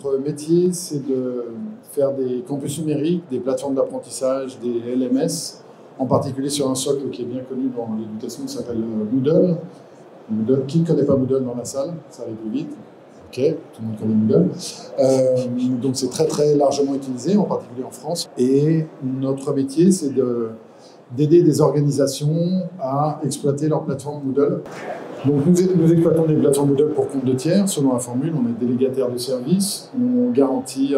Notre métier, c'est de faire des campus numériques, des plateformes d'apprentissage, des LMS, en particulier sur un socle qui est bien connu dans l'éducation qui s'appelle Moodle. Moodle. Qui ne connaît pas Moodle dans la salle? Ça va plus vite. Ok, tout le monde connaît Moodle. Donc c'est très très largement utilisé, en particulier en France. Et notre métier, c'est d'aider des organisations à exploiter leur plateforme Moodle. Donc nous exploitons des plateformes Moodle pour compte de tiers. Selon la formule, on est délégataire de services. On garantit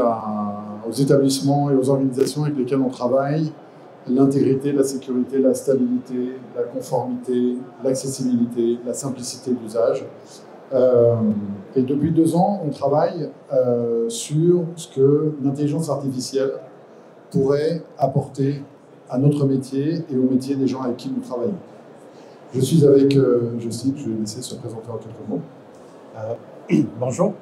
aux établissements et aux organisations avec lesquelles on travaille l'intégrité, la sécurité, la stabilité, la conformité, l'accessibilité, la simplicité d'usage. Et depuis 2 ans, on travaille sur ce que l'intelligence artificielle pourrait apporter à notre métier et au métier des gens avec qui nous travaillons. Je suis avec Justin, je vais laisser se présenter en quelques mots. Bonjour,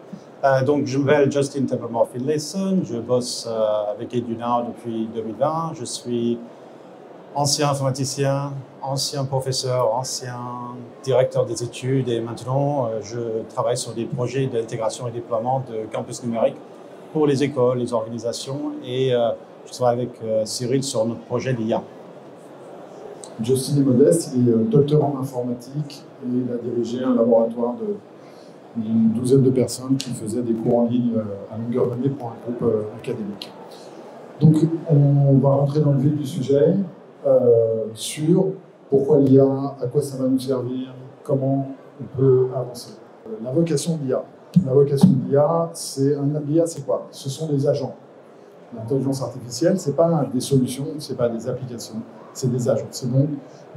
donc je m'appelle Justin Templemore-Finlayson, je bosse avec Edunao depuis 2020, je suis ancien informaticien, ancien professeur, ancien directeur des études et maintenant je travaille sur des projets d'intégration et déploiement de campus numériques pour les écoles, les organisations et je travaille avec Cyril sur notre projet d'IA. Justin est modeste, il est docteur en informatique et il a dirigé un laboratoire d'une douzaine de personnes qui faisaient des cours en ligne à longueur d'année pour un groupe académique. Donc on va rentrer dans le vif du sujet sur pourquoi l'IA, à quoi ça va nous servir, comment on peut avancer. La vocation de l'IA. La vocation de l'IA, c'est quoi? Ce sont des agents. L'intelligence artificielle, ce n'est pas des solutions, ce n'est pas des applications, c'est des agents. C'est donc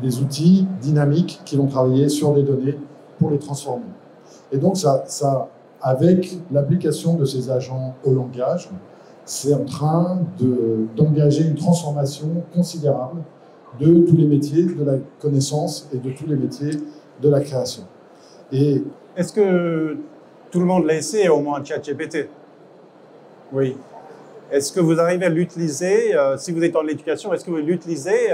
des outils dynamiques qui vont travailler sur des données pour les transformer. Et donc, avec l'application de ces agents au langage, c'est en train d'engager une transformation considérable de tous les métiers de la connaissance et de tous les métiers de la création. Et est-ce que tout le monde l'a essayé au moins ChatGPT? Oui. Est-ce que vous arrivez à l'utiliser, si vous êtes dans l'éducation, est-ce que vous l'utilisez,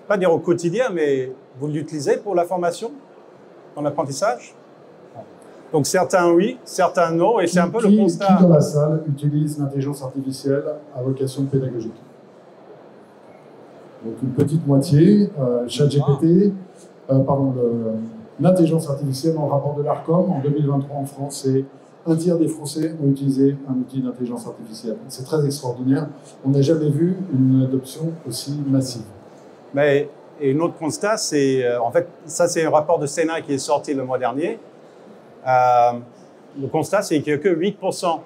pas dire au quotidien, mais vous l'utilisez pour la formation, dans l'apprentissage? Donc certains oui, certains non, et c'est un peu le constat. Qui dans la salle utilise l'intelligence artificielle à vocation pédagogique? Donc une petite moitié, ChatGPT, l'intelligence artificielle dans le rapport de l'ARCOM en 2023 en France, c'est 1/3 des Français ont utilisé un outil d'intelligence artificielle. C'est très extraordinaire. On n'a jamais vu une adoption aussi massive. Mais et notre constat, c'est en fait, ça c'est un rapport de Sénat qui est sorti le mois dernier. Le constat, c'est qu'il n'y a que 8%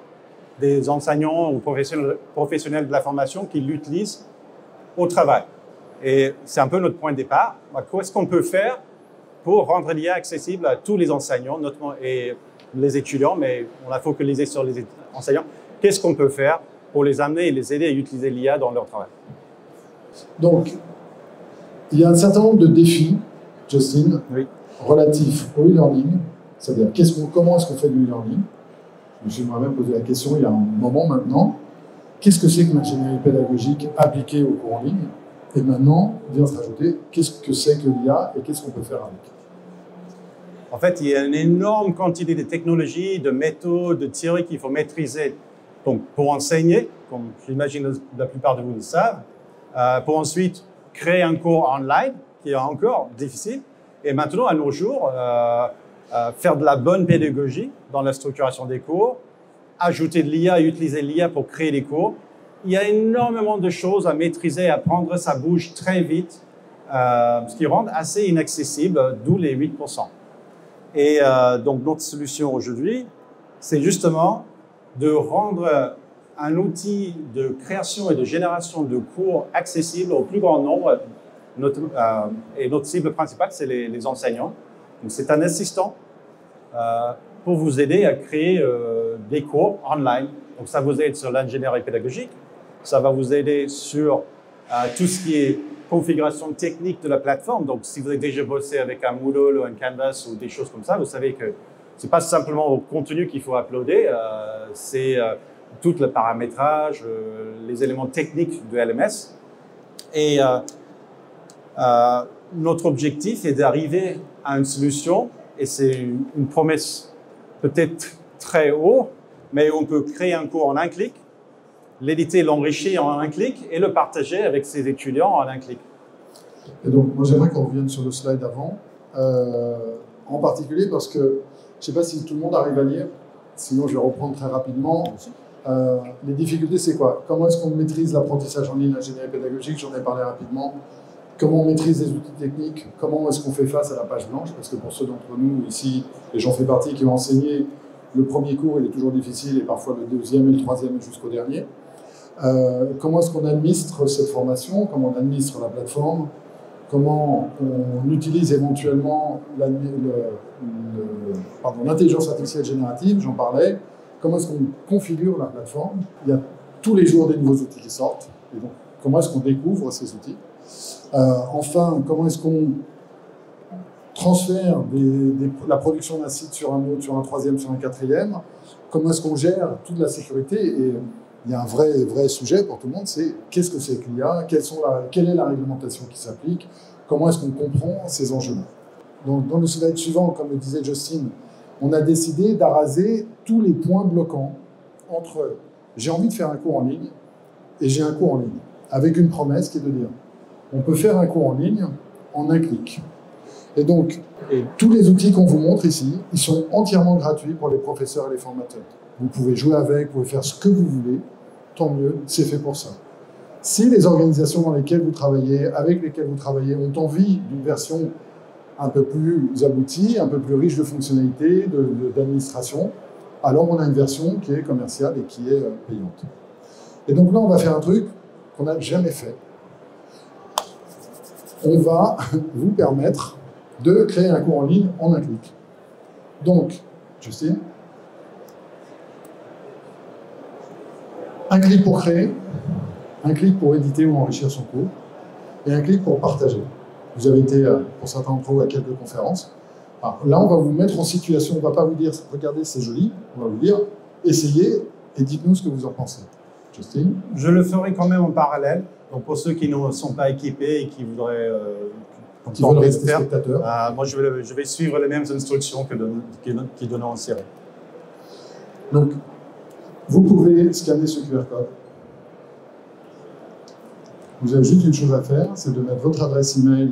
des enseignants ou professionnels de la formation qui l'utilisent au travail. Et c'est un peu notre point de départ. Qu'est-ce qu'on peut faire pour rendre l'IA accessible à tous les enseignants, notamment et les étudiants, mais on a focalisé sur les enseignants. Qu'est-ce qu'on peut faire pour les amener et les aider à utiliser l'IA dans leur travail? Donc, il y a un certain nombre de défis, Justin, oui, relatifs au e-learning. C'est-à-dire, comment est-ce qu'on fait du e-learning? Je me suis moi-même posé la question il y a un moment maintenant. Qu'est-ce que c'est que l'ingénierie pédagogique appliquée au cours en ligne? Et maintenant, vient se rajouter, qu'est-ce que c'est que l'IA et qu'est-ce qu'on peut faire avec? En fait, il y a une énorme quantité de technologies, de méthodes, de théories qu'il faut maîtriser donc, pour enseigner, comme j'imagine la plupart de vous le savent, pour ensuite créer un cours online, qui est encore difficile, et maintenant, à nos jours, faire de la bonne pédagogie dans la structuration des cours, ajouter de l'IA, utiliser l'IA pour créer des cours. Il y a énormément de choses à maîtriser, à apprendre, ça bouge très vite, ce qui rend assez inaccessible, d'où les 8%. Et donc, notre solution aujourd'hui, c'est justement de rendre un outil de création et de génération de cours accessible au plus grand nombre. Et notre cible principale, c'est les enseignants. Donc, c'est un assistant pour vous aider à créer des cours online. Donc, ça vous aide sur l'ingénierie pédagogique. Ça va vous aider sur tout ce qui est configuration technique de la plateforme. Donc, si vous avez déjà bossé avec un Moodle ou un Canvas ou des choses comme ça, vous savez que c'est pas simplement au contenu qu'il faut uploader, c'est tout le paramétrage, les éléments techniques de LMS. Et notre objectif est d'arriver à une solution, et c'est une promesse peut-être très haut, mais on peut créer un cours en un clic, l'éditer, l'enrichir en un clic et le partager avec ses étudiants en un clic. Et donc, moi, j'aimerais qu'on revienne sur le slide avant, en particulier parce que je ne sais pas si tout le monde arrive à lire, sinon je vais reprendre très rapidement. Les difficultés, c'est quoi? Comment est-ce qu'on maîtrise l'apprentissage en ligne, l'ingénierie pédagogique? J'en ai parlé rapidement. Comment on maîtrise les outils techniques? Comment est-ce qu'on fait face à la page blanche? Parce que pour ceux d'entre nous ici, et j'en fais partie, qui ont enseigné, le premier cours, il est toujours difficile, et parfois le deuxième et le troisième jusqu'au dernier. Comment est-ce qu'on administre cette formation? Comment on administre la plateforme? Comment on utilise éventuellement l'intelligence artificielle générative, j'en parlais. Comment est-ce qu'on configure la plateforme? Il y a tous les jours des nouveaux outils qui sortent. Et donc, comment est-ce qu'on découvre ces outils? Enfin, comment est-ce qu'on transfère la production d'un site sur un autre, sur un troisième, sur un quatrième? Comment est-ce qu'on gère toute la sécurité? Et il y a un vrai sujet pour tout le monde, c'est qu'est-ce que c'est que l'IA? Quelle est la réglementation qui s'applique? Comment est-ce qu'on comprend ces enjeux-là? Donc, dans le slide suivant, comme le disait Justine, on a décidé d'araser tous les points bloquants entre j'ai envie de faire un cours en ligne et j'ai un cours en ligne, avec une promesse qui est de dire on peut faire un cours en ligne en un clic. Et donc, tous les outils qu'on vous montre ici, ils sont entièrement gratuits pour les professeurs et les formateurs. Vous pouvez jouer avec, vous pouvez faire ce que vous voulez, tant mieux, c'est fait pour ça. Si les organisations dans lesquelles vous travaillez, avec lesquelles vous travaillez, ont envie d'une version un peu plus aboutie, un peu plus riche de fonctionnalités, d'administration, alors on a une version qui est commerciale et qui est payante. Et donc là, on va faire un truc qu'on n'a jamais fait. On va vous permettre de créer un cours en ligne en un clic. Donc, Justine, un clic pour créer, un clic pour éditer ou enrichir son cours, et un clic pour partager. Vous avez été, pour certains d'entre vous, à quelques conférences. Alors, là, on va vous mettre en situation, on ne va pas vous dire « regardez, c'est joli », on va vous dire « essayez et dites-nous ce que vous en pensez ». Justine? Je le ferai quand même en parallèle. Donc pour ceux qui ne sont pas équipés et qui voudraient qui veulent rester spectateurs. Moi, je vais suivre les mêmes instructions qui donnent en série. Donc, vous pouvez scanner ce QR code. Vous avez juste une chose à faire, c'est de mettre votre adresse email,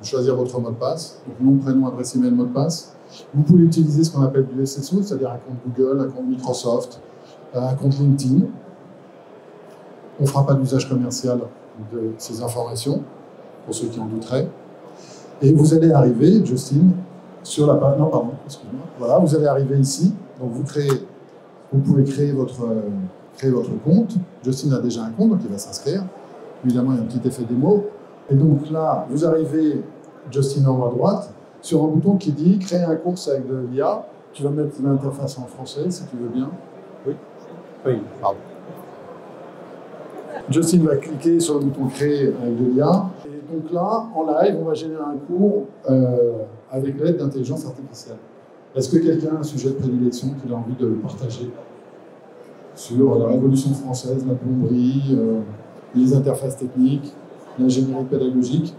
de choisir votre mot de passe, donc nom, prénom, adresse email, mot de passe. Vous pouvez utiliser ce qu'on appelle du SSO, c'est-à-dire un compte Google, un compte Microsoft, un compte LinkedIn. On ne fera pas d'usage commercial de ces informations, pour ceux qui en douteraient. Et vous allez arriver, Justine, sur la page... Non, pardon, excusez-moi. Voilà, vous allez arriver ici. Donc vous pouvez créer votre compte. Justine a déjà un compte, donc il va s'inscrire. Évidemment, il y a un petit effet démo. Et donc là, vous arrivez, Justine en haut à droite, sur un bouton qui dit « Créer un cours avec de l'IA ». Tu vas mettre l'interface en français, si tu veux bien. Oui. Oui, pardon. Justine va cliquer sur le bouton « Créer avec de l'IA ». Et donc là, en live, on va générer un cours avec l'aide d'intelligence artificielle. Est-ce que quelqu'un a un sujet de prédilection qu'il a envie de partager sur la Révolution française, la plomberie, les interfaces techniques, l'ingénierie pédagogique?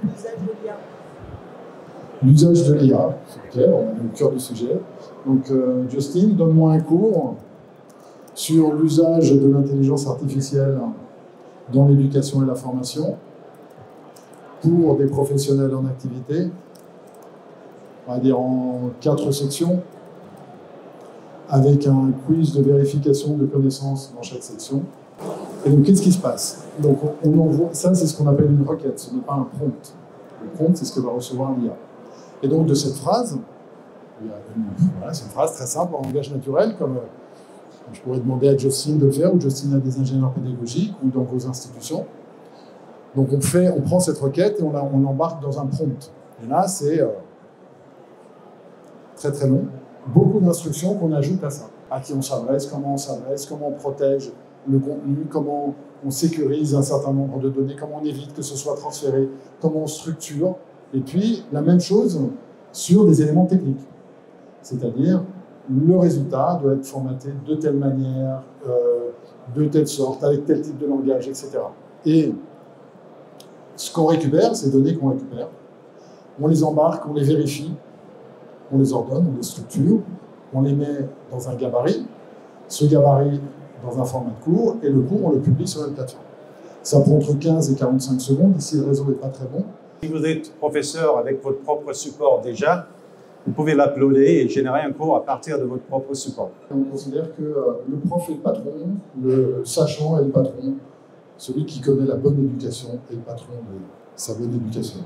L'usage de l'IA. L'usage de l'IA, ok, on est au cœur du sujet. Donc, Justine, donne-moi un cours sur l'usage de l'intelligence artificielle dans l'éducation et la formation pour des professionnels en activité, on va dire en 4 sections, avec un quiz de vérification de connaissances dans chaque section. Et donc, qu'est-ce qui se passe? Donc, on envoie, ça, c'est ce qu'on appelle une requête, ce n'est pas un prompt. Le prompt, c'est ce que va recevoir l'IA. Et donc, de cette phrase, voilà, c'est une phrase très simple en langage naturel, comme je pourrais demander à Justine de le faire, ou Justine a des ingénieurs pédagogiques, ou dans vos institutions. Donc, on prend cette requête et on l'embarque dans un prompt. Et là, c'est très très long. Beaucoup d'instructions qu'on ajoute à ça. À qui on s'adresse, comment on protège le contenu, comment on sécurise un certain nombre de données, comment on évite que ce soit transféré, comment on structure. Et puis, la même chose sur des éléments techniques. C'est-à-dire, le résultat doit être formaté de telle manière, de telle sorte, avec tel type de langage, etc. Et ce qu'on récupère, ces données qu'on récupère, on les embarque, on les vérifie, on les ordonne, on les structure, on les met dans un gabarit, ce gabarit dans un format de cours, et le cours, on le publie sur une plateforme. Ça prend entre 15 et 45 secondes, ici le réseau n'est pas très bon. Si vous êtes professeur avec votre propre support déjà, vous pouvez l'uploader et générer un cours à partir de votre propre support. On considère que le prof est le patron, le sachant est le patron, celui qui connaît la bonne éducation est le patron de sa bonne éducation.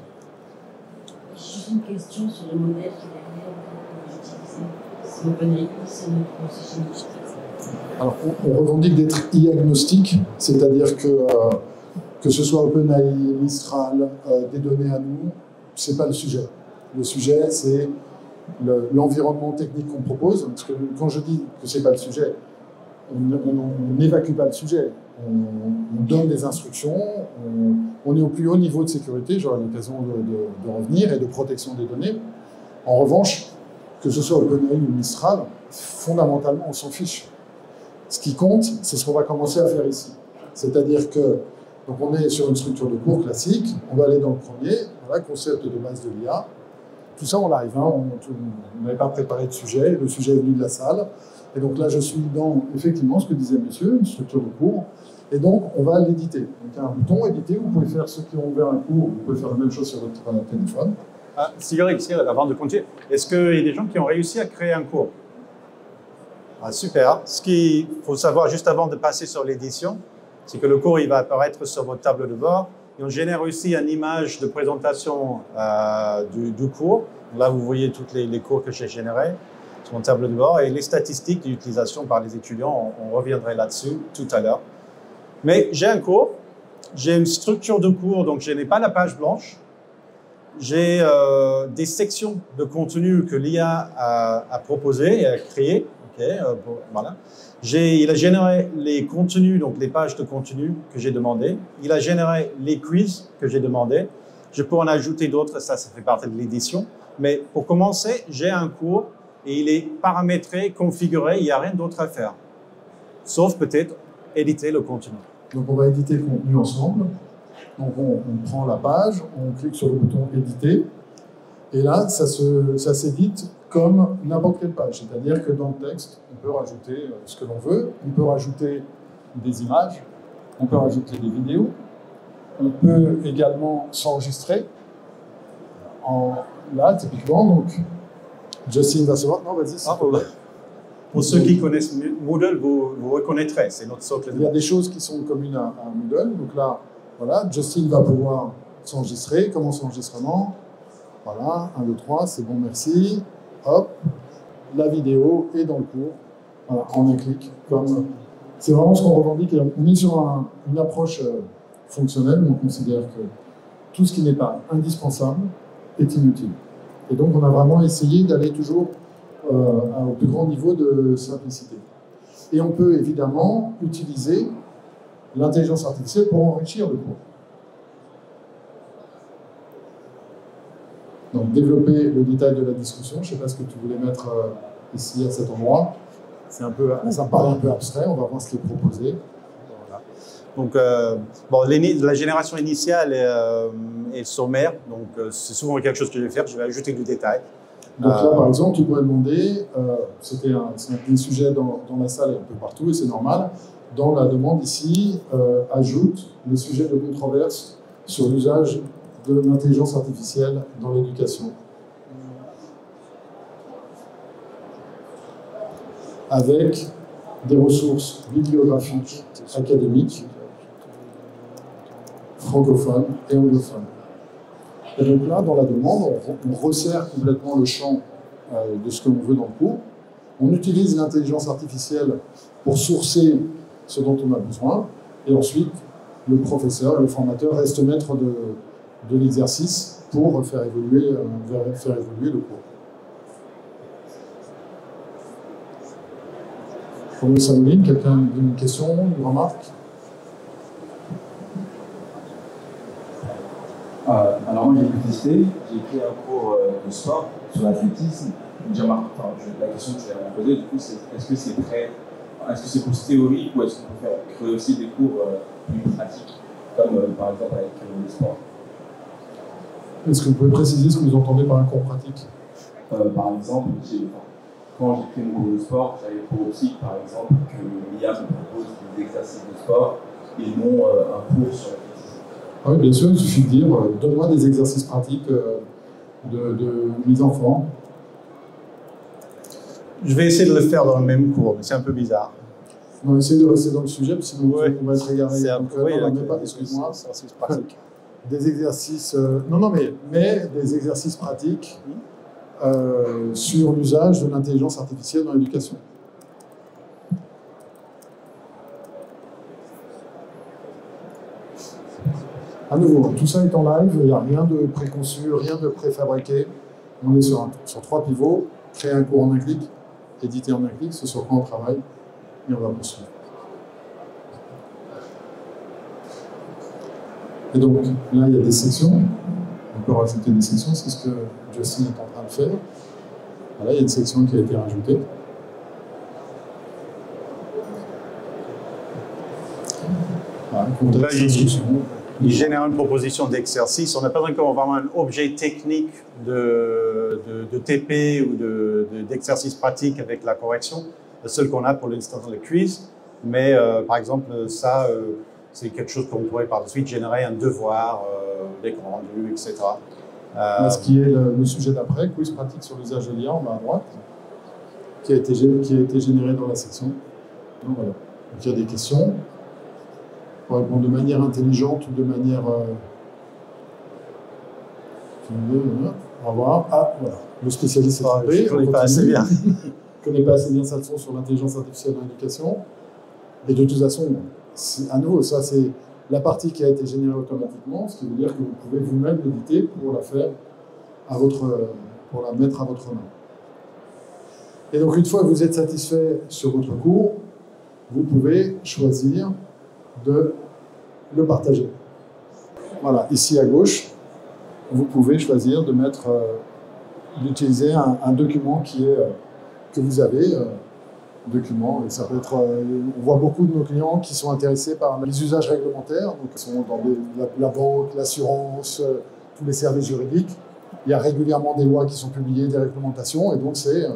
Juste une question sur le modèle qui est derrière que vous utilisez. C'est OpenAI, c'est notre processus. Alors, on revendique d'être e-agnostique, c'est-à-dire que ce soit OpenAI, Mistral, des données à nous, ce n'est pas le sujet. Le sujet, c'est l'environnement technique qu'on propose. Parce que quand je dis que ce n'est pas le sujet, on n'évacue pas le sujet. On donne des instructions, on est au plus haut niveau de sécurité, j'aurai l'occasion de revenir, et de protection des données. En revanche, que ce soit OpenAI ou Mistral, fondamentalement, on s'en fiche. Ce qui compte, c'est ce qu'on va commencer à faire ici. C'est-à-dire que, donc on est sur une structure de cours classique, on va aller dans le premier, voilà, concept de base de l'IA. Tout ça, on arrive, hein, on n'avait pas préparé de sujet, le sujet est venu de la salle. Et donc là, je suis dans, effectivement, ce que disait monsieur, une structure de cours. Et donc, on va l'éditer. Donc, il y a un bouton éditer, vous pouvez faire, ceux qui ont ouvert un cours, vous pouvez faire la même chose sur votre téléphone. Cyril, avant de continuer, est-ce qu'il y a des gens qui ont réussi à créer un cours? Super. Ce qu'il faut savoir juste avant de passer sur l'édition, c'est que le cours il va apparaître sur votre table de bord. Et on génère aussi une image de présentation du cours. Là, vous voyez tous les cours que j'ai générés sur mon table de bord et les statistiques d'utilisation par les étudiants. On reviendrait là-dessus tout à l'heure. Mais j'ai un cours, j'ai une structure de cours, donc je n'ai pas la page blanche. J'ai des sections de contenu que l'IA a proposées et a créées. Okay, voilà. Il a généré les contenus, donc les pages de contenu que j'ai demandé. Il a généré les quiz que j'ai demandé. Je peux en ajouter d'autres, ça fait partie de l'édition. Mais pour commencer, j'ai un cours et il est paramétré, configuré, il n'y a rien d'autre à faire. Sauf peut-être éditer le contenu. Donc on va éditer le contenu ensemble. Donc on prend la page, on clique sur le bouton éditer. Et là, ça s'édite comme n'importe quelle page. C'est-à-dire que dans le texte, on peut rajouter ce que l'on veut, on peut rajouter des images, on peut rajouter des vidéos, on peut également s'enregistrer. Là, typiquement, donc, Justin va se voir. Non, vas-y. Pour ceux qui connaissent Moodle, vous reconnaîtrez, c'est notre socle. Il y a des choses qui sont communes à Moodle. Donc là, voilà, Justin va pouvoir s'enregistrer. Commence l'enregistrement. Voilà, 1, 2, 3, c'est bon, merci. Hop, la vidéo est dans le cours. Voilà, en un clic. C'est vraiment ce qu'on revendique. On est sur une approche fonctionnelle où on considère que tout ce qui n'est pas indispensable est inutile. Et donc, on a vraiment essayé d'aller toujours au plus grand niveau de simplicité. Et on peut évidemment utiliser l'intelligence artificielle pour enrichir le cours. Donc, développer le détail de la discussion. Je ne sais pas ce que tu voulais mettre ici, à cet endroit. Ça me paraît un peu abstrait. On va voir ce qui est proposé. Donc, la génération initiale est sommaire. Donc, c'est souvent quelque chose que je vais faire. Je vais ajouter du détail. Donc là, par exemple, tu pourrais demander, c'est un sujet dans la salle et un peu partout, et c'est normal. Dans la demande ici, ajoute les sujets de controverse sur l'usage de l'intelligence artificielle dans l'éducation. Avec des ressources bibliographiques, académiques, francophones et anglophones. Et donc là, dans la demande, on resserre complètement le champ de ce que l'on veut dans le cours. On utilise l'intelligence artificielle pour sourcer ce dont on a besoin. Et ensuite, le professeur et le formateur restent maîtres de l'exercice pour faire évoluer le cours. Pour le Samuline, quelqu'un a une question, une remarque? Alors moi j'ai pu tester, j'ai pris un cours de sport sur l'athlétisme. La question que je vais poser du coup c'est est-ce que c'est plus théorique ou est-ce qu'on peut créer aussi des cours plus pratiques comme par exemple avec le sport? Est-ce que vous pouvez préciser ce que vous entendez par un cours pratique? Par exemple, quand j'ai pris mon cours de sport, j'avais pour optique, par exemple, que l'IA me propose des exercices de sport et non un cours sur l'athlétisme. Oui, bien sûr, il suffit de dire donne-moi des exercices pratiques de mise en forme. Je vais essayer de le faire dans le même cours, mais c'est un peu bizarre. On va essayer de rester dans le sujet, parce que sinon on va être égaré. C'est un Donc, peu, oui, non, pas, excuse-moi. c'est pratique. Des exercices, mais des exercices pratiques sur l'usage de l'intelligence artificielle dans l'éducation. À nouveau, tout ça est en live, il n'y a rien de préconçu, rien de préfabriqué. On est sur 3 pivots, créer un cours en un clic, éditer en un clic, c'est sur quoi on travaille, et on va poursuivre. Et donc, là, il y a des sections. On peut rajouter des sections, c'est ce que Justin est en train de faire. Voilà, il y a une section qui a été rajoutée. Voilà, contexte, instruction. Il génère une proposition d'exercice. On n'a pas encore vraiment un objet technique de TP ou d'exercice pratique avec la correction. Le seul qu'on a pour l'instant, c'est le quiz. Mais par exemple, ça, c'est quelque chose qu'on pourrait par la suite générer un devoir, d'écran rendu, etc. Ce qui est le sujet d'après, quiz pratique sur l'usage de l'IA en bas à droite, qui a été généré dans la section. Donc, voilà. Donc il y a des questions. Pour répondre de manière intelligente ou de manière... on va voir. Ah, voilà. Le spécialiste est trompé. Je ne connais pas assez bien. Je ne connais pas assez bien sa leçon sur l'intelligence artificielle dans l'éducation. Et de toute façon, à nouveau, ça c'est la partie qui a été générée automatiquement, ce qui veut dire que vous pouvez vous-même l'éditer pour la faire pour la mettre à votre main. Et donc une fois que vous êtes satisfait sur votre cours, vous pouvez choisir de le partager. Voilà, ici à gauche, vous pouvez choisir de mettre, d'utiliser un document que vous avez. Document, et ça peut être, on voit beaucoup de nos clients qui sont intéressés par les usages réglementaires, donc ils sont dans la banque, l'assurance, tous les services juridiques. Il y a régulièrement des lois qui sont publiées, des réglementations, et donc c'est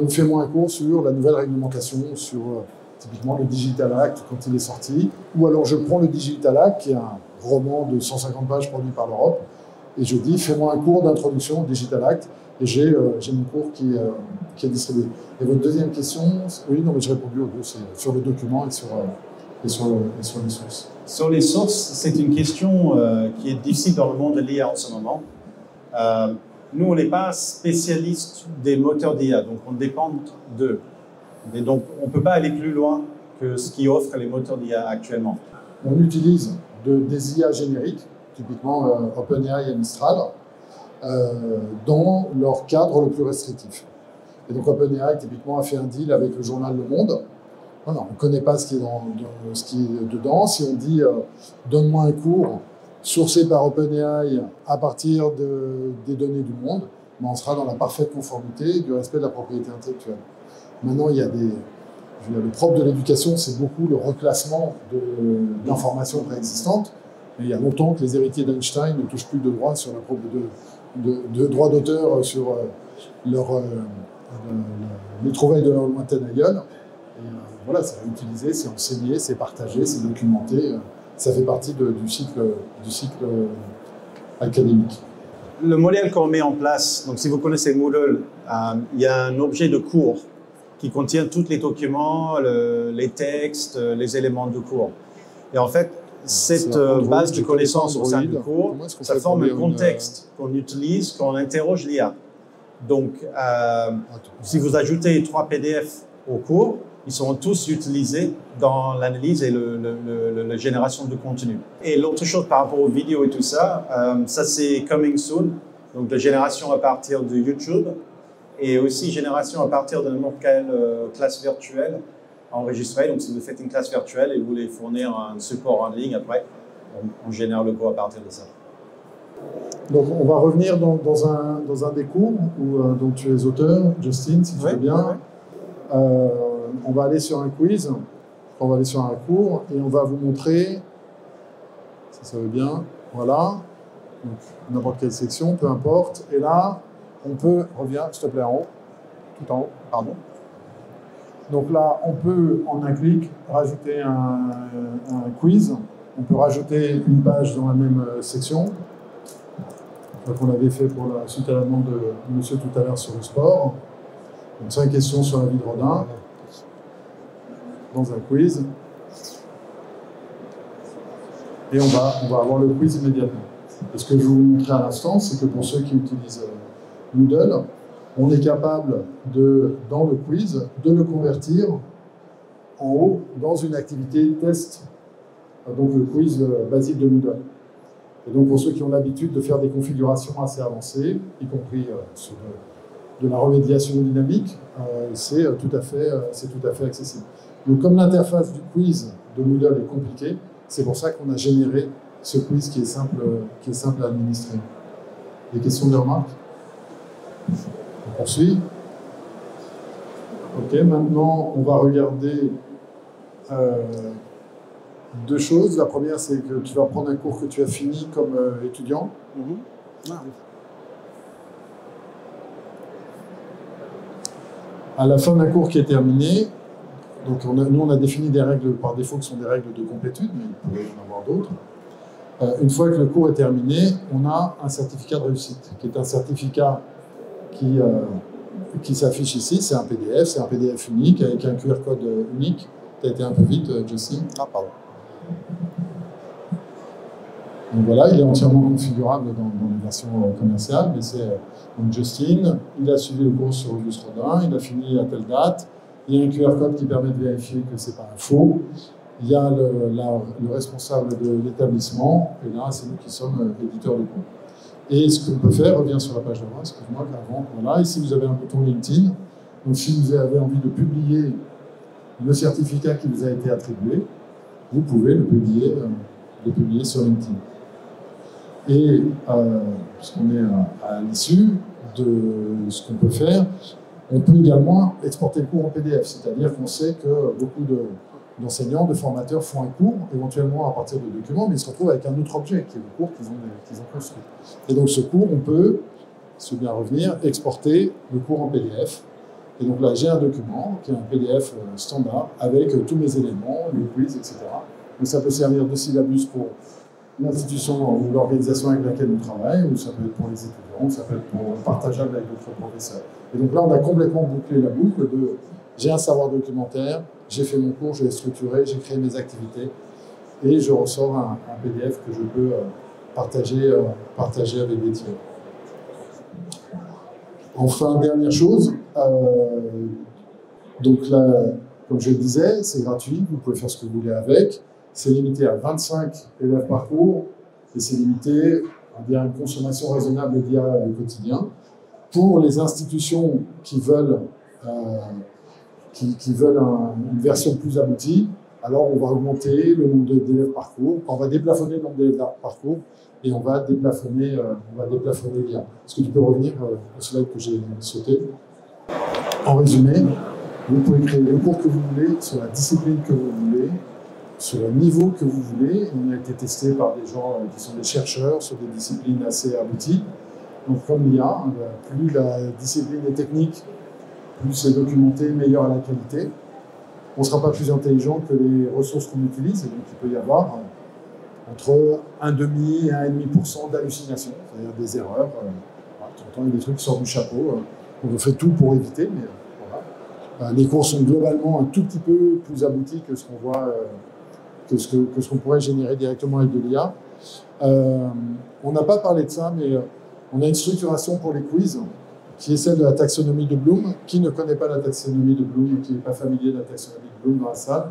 fais-moi un cours sur la nouvelle réglementation, sur typiquement le Digital Act quand il est sorti, ou alors je prends le Digital Act, qui est un roman de 150 pages produit par l'Europe, et je dis fais-moi un cours d'introduction au Digital Act, et j'ai mon cours qui est distribué. Et votre deuxième question, oui, non, mais j'ai répondu au deux, c'est sur le document et sur les sources. Sur les sources, c'est une question qui est difficile dans le monde de l'IA en ce moment. Nous, on n'est pas spécialiste des moteurs d'IA, donc on dépend d'eux. Et donc, on ne peut pas aller plus loin que ce qui offrent les moteurs d'IA actuellement. On utilise des IA génériques, typiquement OpenAI et Mistral, dans leur cadre le plus restrictif. Et donc OpenAI, typiquement, a fait un deal avec le journal Le Monde. Voilà, on ne connaît pas ce qui est dedans. Si on dit donne-moi un cours sourcé par OpenAI à partir des données du monde, ben on sera dans la parfaite conformité du respect de la propriété intellectuelle. Maintenant, il y a le propre de l'éducation, c'est beaucoup le reclassement d'informations préexistantes. Et il y a longtemps que les héritiers d'Einstein ne touchent plus de droits sur de droits d'auteur sur les trouvailles de leur lointaine aïeul. Voilà, c'est utilisé, c'est enseigné, c'est partagé, c'est documenté. Ça fait partie du cycle académique. Le modèle qu'on met en place, donc si vous connaissez Moodle, il y a un objet de cours qui contient tous les documents, les textes, les éléments du cours. Et en fait, cette base de connaissances au sein du cours, ça forme un contexte qu'on utilise quand on interroge l'IA. Donc, si vous ajoutez 3 PDF au cours, ils seront tous utilisés dans l'analyse et la génération de contenu. Et l'autre chose par rapport aux vidéos et tout ça, ça c'est coming soon, donc la génération à partir de YouTube et aussi génération à partir de n'importe quelle classe virtuelle enregistrée. Donc si vous faites une classe virtuelle et vous voulez fournir un support en ligne après, on génère le cours à partir de ça. Donc on va revenir dans un des cours dont tu es auteur, Justin, si tu veux bien. On va aller sur un quiz, on va aller sur un cours et on va vous montrer, si ça veut bien, voilà, n'importe quelle section, peu importe. Et là, on peut, reviens s'il te plaît en haut, tout en haut, pardon. Donc là, on peut, en un clic, rajouter un quiz. On peut rajouter une page dans la même section. Qu'on avait fait pour la suite à la demande de monsieur tout à l'heure sur le sport. Donc 5 questions sur la vie de Rodin dans un quiz. Et on va avoir le quiz immédiatement. Et ce que je vais vous montrer à l'instant, c'est que pour ceux qui utilisent Moodle, on est capable, dans le quiz, de le convertir en haut dans une activité test, donc le quiz basique de Moodle. Et donc pour ceux qui ont l'habitude de faire des configurations assez avancées, y compris sur de la remédiation dynamique, c'est tout à fait accessible. Donc comme l'interface du quiz de Moodle est compliquée, c'est pour ça qu'on a généré ce quiz qui est simple à administrer. Des questions, des remarques? On poursuit. Ok, maintenant on va regarder deux choses. La première, c'est que tu vas prendre un cours que tu as fini comme étudiant. À la fin d'un cours qui est terminé, donc nous on a défini des règles par défaut qui sont des règles de complétude, mais il pourrait y en avoir d'autres. Une fois que le cours est terminé, on a un certificat de réussite, qui est un certificat qui s'affiche ici. C'est un PDF unique avec un QR code unique. Tu as été un peu vite, Justin. Ah, pardon. Donc voilà, il est entièrement configurable dans les versions commerciales, mais c'est donc Justin, il a suivi le cours sur Auguste Rodin, il a fini à telle date, il y a un QR code qui permet de vérifier que ce n'est pas un faux, il y a le responsable de l'établissement, et là c'est nous qui sommes éditeurs de cours. Et ce qu'on peut faire, revient sur la page d'avant, excuse-moi, avant, voilà, ici vous avez un bouton LinkedIn, donc si vous avez envie de publier le certificat qui vous a été attribué, vous pouvez le publier sur LinkedIn. Et puisqu'on est à l'issue de ce qu'on peut faire, on peut également exporter le cours en PDF, c'est-à-dire qu'on sait que beaucoup d'enseignants, de formateurs font un cours, éventuellement à partir de documents, mais ils se retrouvent avec un autre objet, qui est le cours qu'ils ont construit. Et donc ce cours, on peut, si bien revenir, exporter le cours en PDF. Et donc là, j'ai un document, qui est un PDF standard, avec tous mes éléments, le quiz, etc. Donc ça peut servir de syllabus pour l'institution ou l'organisation avec laquelle on travaille, ou ça peut être pour les étudiants, ou ça peut être partageable avec d'autres professeurs. Et donc là, on a complètement bouclé la boucle de j'ai un savoir documentaire, j'ai fait mon cours, je l'ai structuré, j'ai créé mes activités, et je ressors un PDF que je peux partager avec des tiers. Enfin, dernière chose, donc là, comme je le disais, c'est gratuit, vous pouvez faire ce que vous voulez avec. C'est limité à 25 élèves par cours et c'est limité à une consommation raisonnable d'IA au quotidien. Pour les institutions qui veulent, une version plus aboutie, alors on va augmenter le nombre d'élèves par cours, on va déplafonner le nombre d'élèves par cours et on va déplafonner l'IA. Est-ce que tu peux revenir au slide que j'ai sauté? En résumé, vous pouvez créer le cours que vous voulez, sur la discipline que vous voulez, sur le niveau que vous voulez. On a été testé par des gens qui sont des chercheurs sur des disciplines assez abouties. Donc comme l'IA, plus la discipline est technique, plus c'est documenté, meilleure est la qualité. On ne sera pas plus intelligent que les ressources qu'on utilise, et donc il peut y avoir entre 1,5 et 1,5% d'hallucination, c'est-à-dire des erreurs. Il y a des trucs qui sortent du chapeau. On fait tout pour éviter, mais voilà. Les cours sont globalement un tout petit peu plus aboutis que ce qu'on voit, que ce qu'on pourrait générer directement avec de l'IA. On n'a pas parlé de ça, mais on a une structuration pour les quiz qui est celle de la taxonomie de Bloom. Qui ne connaît pas la taxonomie de Bloom, qui n'est pas familier de la taxonomie de Bloom dans la salle?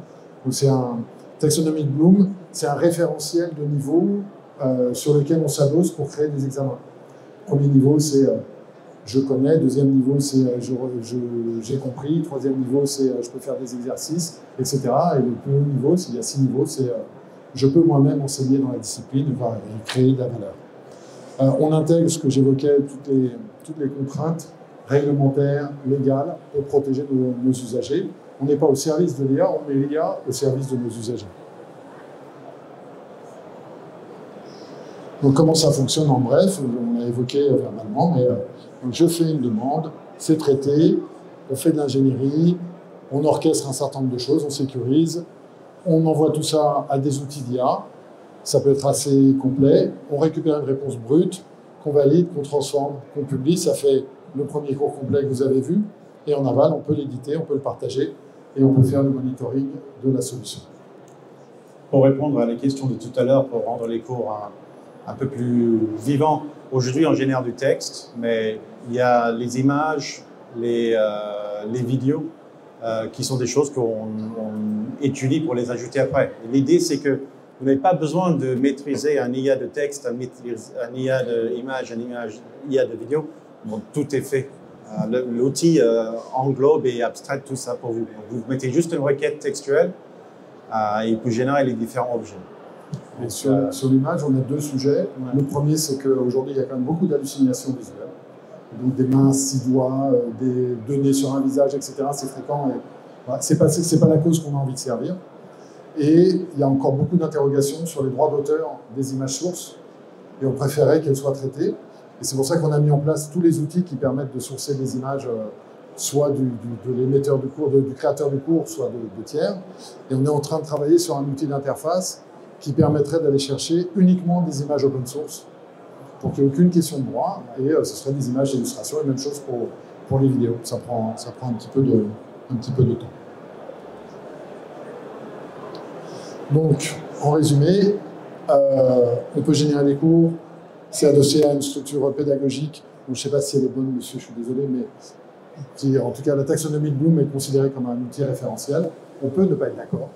Donc c'est taxonomie de Bloom, c'est un référentiel de niveau sur lequel on s'adosse pour créer des examens. Premier niveau, c'est je connais. Deuxième niveau, c'est j'ai compris. Troisième niveau, c'est je peux faire des exercices, etc. Et le plus haut niveau, il y a 6 niveaux, c'est je peux moi-même enseigner dans la discipline et créer de la valeur. On intègre ce que j'évoquais, toutes les contraintes réglementaires, légales, pour protéger nos usagers. On n'est pas au service de l'IA, on met l'IA au service de nos usagers. Donc comment ça fonctionne en bref? On l'a évoqué verbalement, mais donc je fais une demande, c'est traité, on fait de l'ingénierie, on orchestre un certain nombre de choses, on sécurise, on envoie tout ça à des outils d'IA. Ça peut être assez complet. On récupère une réponse brute qu'on valide, qu'on transforme, qu'on publie. Ça fait le premier cours complet que vous avez vu. Et en aval, on peut l'éditer, on peut le partager et on peut faire le monitoring de la solution. Pour répondre à la question de tout à l'heure, pour rendre les cours un peu plus vivants, aujourd'hui on génère du texte, mais il y a les images, les vidéos, qui sont des choses qu'on étudie pour les ajouter après. L'idée, c'est que vous n'avez pas besoin de maîtriser un IA de texte, un IA d'image, un IA de vidéo. Bon, tout est fait. L'outil englobe et abstrait tout ça pour vous. Vous mettez juste une requête textuelle et il peut générer les différents objets. Et sur l'image, on a deux sujets. Ouais. Le premier, c'est qu'aujourd'hui, il y a quand même beaucoup d'hallucinations visuelles. Donc des mains, 6 doigts, des données sur un visage, etc. C'est fréquent. Voilà, c'est pas la cause qu'on a envie de servir. Et il y a encore beaucoup d'interrogations sur les droits d'auteur des images sources. Et on préférait qu'elles soient traitées. Et c'est pour ça qu'on a mis en place tous les outils qui permettent de sourcer des images, soit de l'émetteur du cours, du créateur du cours, soit de tiers. Et on est en train de travailler sur un outil d'interface qui permettrait d'aller chercher uniquement des images open source, pour qu'il n'y ait aucune question de droit, et ce serait des images d'illustration, et même chose pour les vidéos. Ça prend un petit peu de temps. Donc, en résumé, on peut générer des cours, c'est adossé à une structure pédagogique, je ne sais pas si elle est bonne, monsieur, je suis désolé, mais en tout cas, la taxonomie de Bloom est considérée comme un outil référentiel. On peut ne pas être d'accord.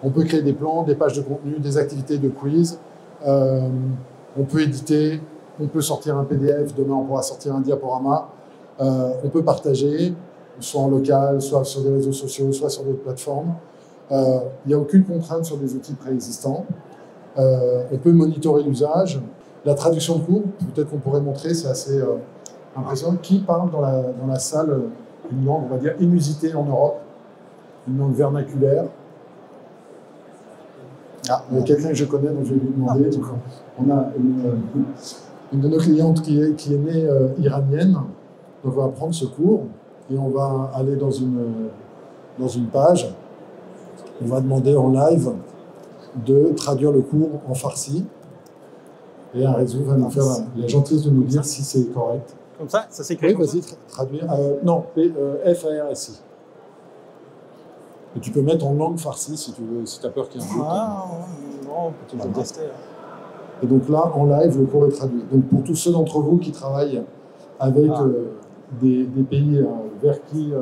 On peut créer des plans, des pages de contenu, des activités de quiz. On peut éditer, on peut sortir un PDF, demain on pourra sortir un diaporama. On peut partager, soit en local, soit sur des réseaux sociaux, soit sur d'autres plateformes. Il n'y a aucune contrainte sur des outils préexistants. On peut monitorer l'usage. La traduction de cours, peut-être qu'on pourrait montrer, c'est assez impressionnant. Qui parle dans la salle une langue, on va dire, inusitée en Europe, une langue vernaculaire? Il y a quelqu'un que je connais, donc je vais lui demander. On a une de nos clientes qui est née iranienne, donc on va prendre ce cours et on va aller dans une page. On va demander en live de traduire le cours en farsi. Et un réseau va nous faire la gentillesse de nous dire si c'est correct. Comme ça s'écrit. Oui, vas-y, traduire. Non, F-A-R-S-I. Et tu peux mettre en langue farsi si tu veux, si tu as peur qu'il y ait un doute. Non, tu peux tester. Et donc là, en live, le cours est traduit. Donc pour tous ceux d'entre vous qui travaillent avec des pays vers qui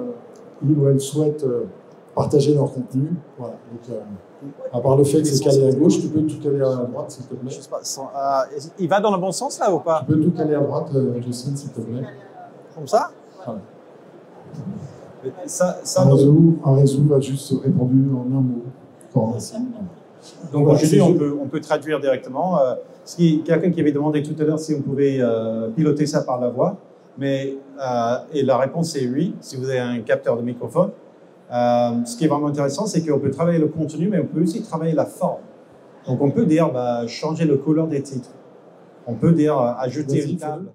ils ou elles souhaitent partager leur contenu, voilà. Donc, à part le fait que c'est calé à gauche, tu peux tout caler à droite, s'il te plaît. Je sais pas, il va dans le bon sens là ou pas? Tu peux tout caler à droite, Jocelyne, s'il te plaît. Comme ça? Voilà. Un réseau va juste répondu en un mot. Donc aujourd'hui, on peut traduire directement. Quelqu'un qui avait demandé tout à l'heure si on pouvait piloter ça par la voix, et la réponse est oui, si vous avez un capteur de microphone. Ce qui est vraiment intéressant, c'est qu'on peut travailler le contenu, mais on peut aussi travailler la forme. Donc on peut dire changer le couleur des titres. On peut dire ajouter une table.